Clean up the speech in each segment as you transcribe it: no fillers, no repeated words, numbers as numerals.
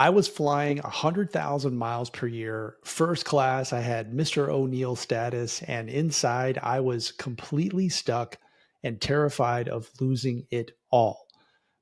I was flying 100,000 miles per year, first class. I had Mr. O'Neill status, and inside I was completely stuck and terrified of losing it all.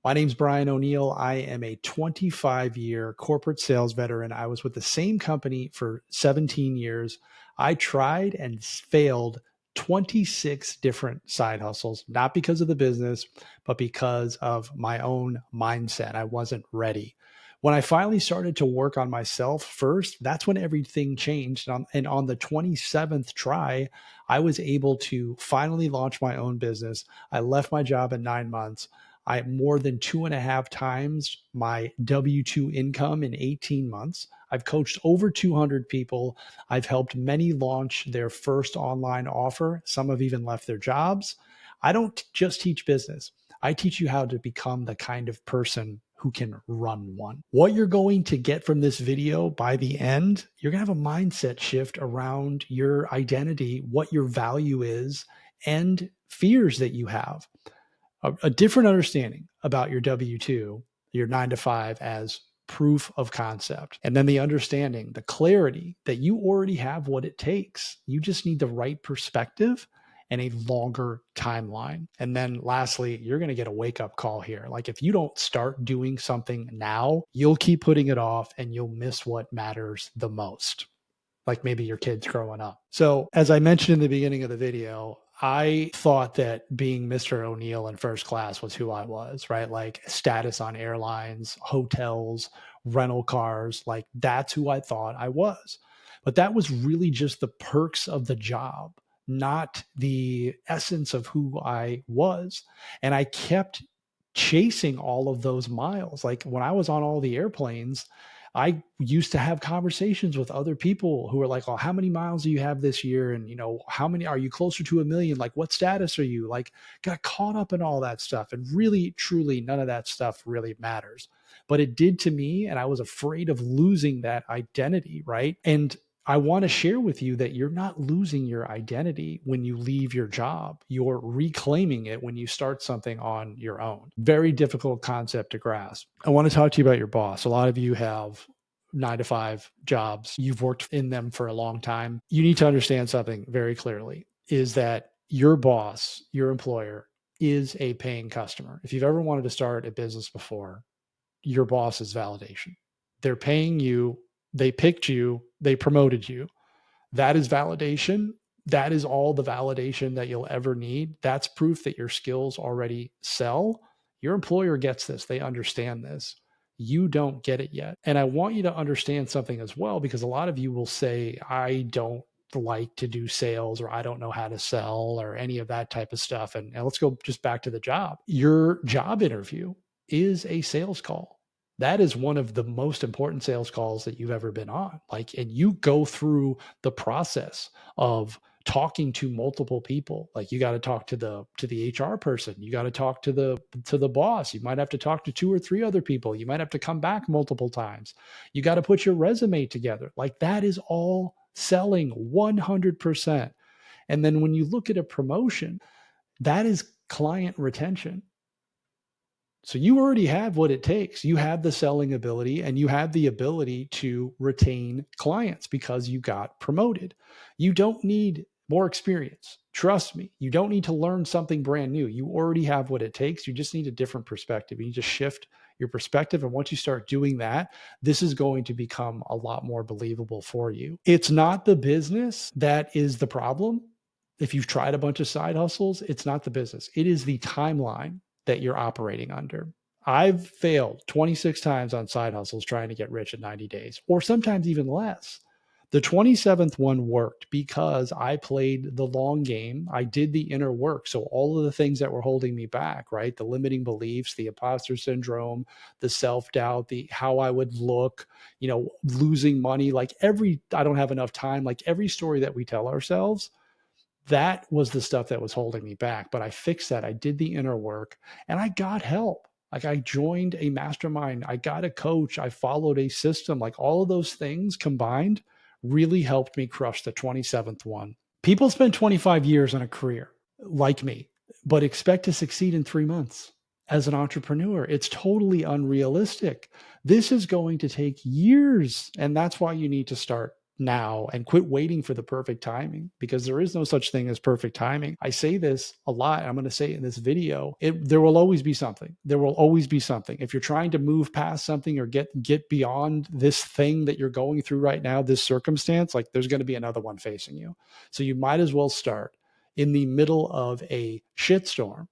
My name's Brian O'Neill. I am a 25-year corporate sales veteran. I was with the same company for 17 years. I tried and failed 26 different side hustles, not because of the business, but because of my own mindset. I wasn't ready. When I finally started to work on myself first, that's when everything changed. And on the 27th try, I was able to finally launch my own business. I left my job in 9 months. I more than 2.5 times my W 2 income in 18 months. I've coached over 200 people. I've helped many launch their first online offer. Some have even left their jobs. I don't just teach business, I teach you how to become the kind of person who can run one. What you're going to get from this video by the end, you're going to have a mindset shift around your identity, what your value is, and fears that you have. A different understanding about your W 2, your 9 to 5 as proof of concept. And then the understanding, the clarity that you already have what it takes. You just need the right perspective and a longer timeline. And then lastly, you're going to get a wake up call here. Like if you don't start doing something now, you'll keep putting it off and you'll miss what matters the most, like maybe your kids growing up. So, as I mentioned in the beginning of the video, I thought that being Mr. O'Neill in first class was who I was, right? Like status on airlines, hotels, rental cars, like that's who I thought I was. But that was really just the perks of the job, not the essence of who I was. And I kept chasing all of those miles. Like when I was on all the airplanes, I used to have conversations with other people who were like, "Oh, how many miles do you have this year? And how many are you closer to 1 million? Like, what status are you?" Like, got caught up in all that stuff, and really, truly, none of that stuff really matters. But it did to me, and I was afraid of losing that identity, right? And I want to share with you that you're not losing your identity when you leave your job. You're reclaiming it when you start something on your own. Very difficult concept to grasp. I want to talk to you about your boss. A lot of you have 9 to 5 jobs. You've worked in them for a long time. You need to understand something very clearly is that your boss, your employer, is a paying customer. If you've ever wanted to start a business before, your boss is validation. They're paying you, they picked you, they promoted you. That is validation. That is all the validation that you'll ever need. That's proof that your skills already sell. Your employer gets this, they understand this. You don't get it yet. And I want you to understand something as well, because a lot of you will say, I don't like to do sales, or I don't know how to sell, or any of that type of stuff. And let's go just back to the job. Your job interview is a sales call. That is one of the most important sales calls that you've ever been on. Like, and you go through the process of talking to multiple people. Like you got to talk to the HR person, you got to talk to the boss, you might have to talk to 2 or 3 other people, you might have to come back multiple times, you got to put your resume together. Like that is all selling 100%. And then when you look at a promotion, that is client retention. So you already have what it takes. You have the selling ability and you have the ability to retain clients because you got promoted. You don't need more experience. Trust me, you don't need to learn something brand new. You already have what it takes. You just need a different perspective. You need to shift your perspective. And once you start doing that, this is going to become a lot more believable for you. It's not the business that is the problem. If you've tried a bunch of side hustles, it's not the business. It is the timeline that you're operating under. I've failed 26 times on side hustles trying to get rich in 90 days, or sometimes even less. The 27th one worked because I played the long game. I did the inner work. So all of the things that were holding me back, right? The limiting beliefs, the imposter syndrome, the self-doubt, the how I would look, losing money, like I don't have enough time, like every story that we tell ourselves, that was the stuff that was holding me back. But I fixed that. I did the inner work and I got help. Like I joined a mastermind, I got a coach, I followed a system. Like all of those things combined really helped me crush the 27th one. People spend 25 years in a career like me, but expect to succeed in 3 months. as an entrepreneur. It's totally unrealistic. This is going to take years. And that's why you need to start now and quit waiting for the perfect timing, because there is no such thing as perfect timing. I say this a lot. I'm going to say it in this video. There will always be something. There will always be something. If you're trying to move past something or get beyond this thing that you're going through right now, this circumstance, like there's going to be another one facing you. So you might as well start in the middle of a shitstorm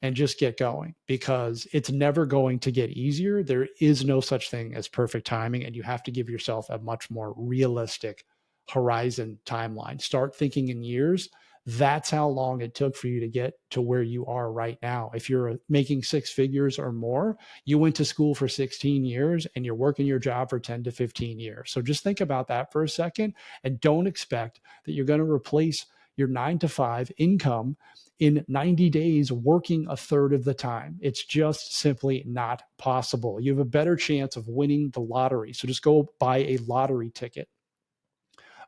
and just get going, because it's never going to get easier. There is no such thing as perfect timing, and you have to give yourself a much more realistic horizon timeline. Start thinking in years. That's how long it took for you to get to where you are right now. If you're making six figures or more, you went to school for 16 years and you're working your job for 10 to 15 years. So just think about that for a second, and don't expect that you're going to replace your 9 to 5 income in 90 days working a third of the time. It's just simply not possible. You have a better chance of winning the lottery. So just go buy a lottery ticket.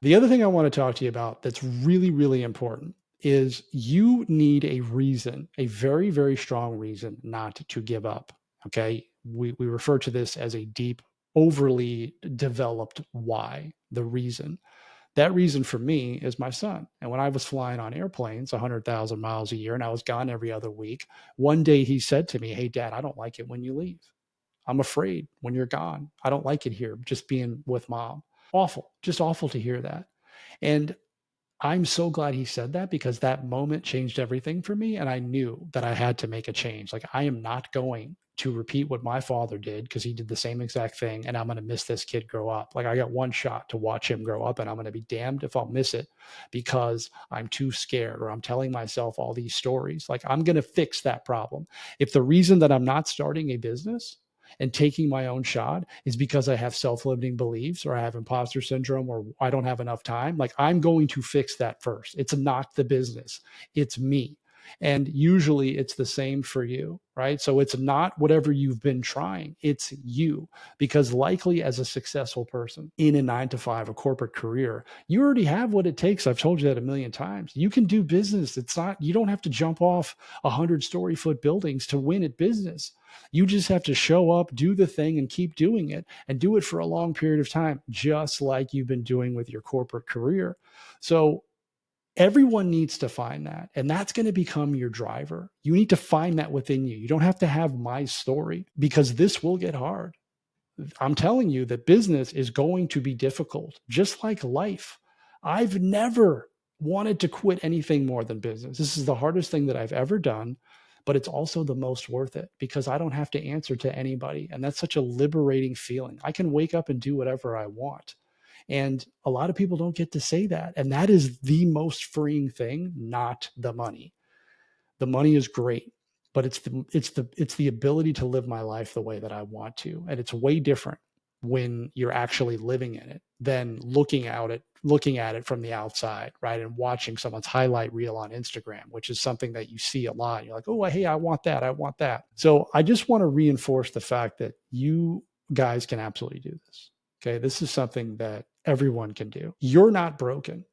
The other thing I want to talk to you about that's really, really important is you need a reason, a very, very strong reason not to give up. Okay. We refer to this as a deep, overly developed why, the reason. That reason for me is my son. And when I was flying on airplanes 100,000 miles a year and I was gone every other week, one day he said to me, "Hey, Dad, I don't like it when you leave. I'm afraid when you're gone. I don't like it here, just being with mom." Awful, just awful to hear that. And I'm so glad he said that, because that moment changed everything for me. And I knew that I had to make a change. Like, I am not going to repeat what my father did, because he did the same exact thing. And I'm going to miss this kid grow up. Like, I got one shot to watch him grow up, and I'm going to be damned if I'll miss it because I'm too scared, or I'm telling myself all these stories. Like, I'm going to fix that problem. If the reason that I'm not starting a business and taking my own shot is because I have self-limiting beliefs, or I have imposter syndrome, or I don't have enough time, like, I'm going to fix that first. It's not the business, it's me. And usually it's the same for you, right? So it's not whatever you've been trying, it's you. Because likely, as a successful person in a 9 to 5, a corporate career, you already have what it takes. I've told you that a million times. You can do business. It's not, you don't have to jump off 100-story-foot buildings to win at business. You just have to show up, do the thing, and keep doing it, and do it for a long period of time, just like you've been doing with your corporate career. So everyone needs to find that. And that's going to become your driver. You need to find that within you. You don't have to have my story, because this will get hard. I'm telling you that business is going to be difficult, just like life. I've never wanted to quit anything more than business. This is the hardest thing that I've ever done, but it's also the most worth it, because I don't have to answer to anybody. And that's such a liberating feeling. I can wake up and do whatever I want. And a lot of people don't get to say that. And that is the most freeing thing, not the money. The money is great, but it's the ability to live my life the way that I want to. And it's way different when you're actually living in it than looking at it from the outside, right? And watching someone's highlight reel on Instagram, which is something that you see a lot. You're like, "Oh, hey, I want that. I want that." So I just want to reinforce the fact that you guys can absolutely do this. Okay. This is something that everyone can do. You're not broken.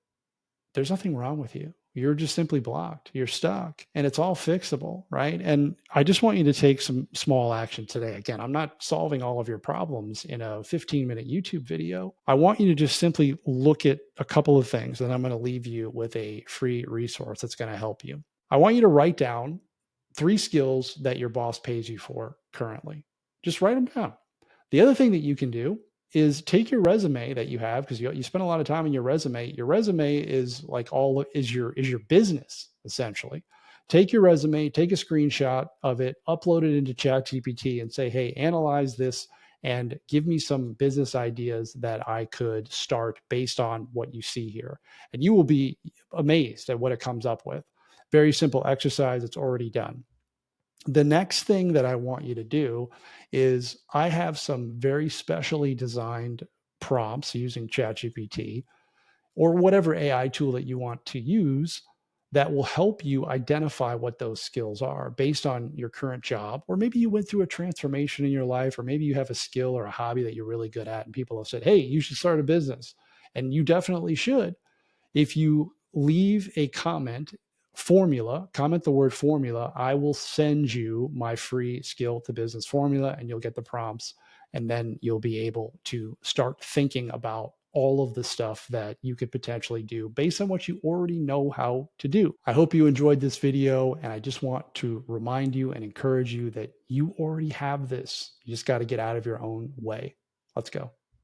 There's nothing wrong with you. You're just simply blocked. You're stuck, and it's all fixable, right? And I just want you to take some small action today. Again, I'm not solving all of your problems in a 15-minute YouTube video. I want you to just simply look at a couple of things, and I'm going to leave you with a free resource that's going to help you. I want you to write down 3 skills that your boss pays you for currently. Just write them down. The other thing that you can do is take your resume that you have, because you spend a lot of time in your resume. Your resume is like your business, essentially. Take your resume, take a screenshot of it, upload it into ChatGPT, and say, "Hey, analyze this and give me some business ideas that I could start based on what you see here." And you will be amazed at what it comes up with. Very simple exercise. It's already done. The next thing that I want you to do is, I have some very specially designed prompts using ChatGPT or whatever AI tool that you want to use, that will help you identify what those skills are based on your current job. Or maybe you went through a transformation in your life, or maybe you have a skill or a hobby that you're really good at, and people have said, "Hey, you should start a business." And you definitely should. If you leave a comment formula, comment the word formula. I will send you my free skill to business formula and you'll get the prompts. And then you'll be able to start thinking about all of the stuff that you could potentially do based on what you already know how to do. I hope you enjoyed this video. And I just want to remind you and encourage you that you already have this. You just got to get out of your own way. Let's go.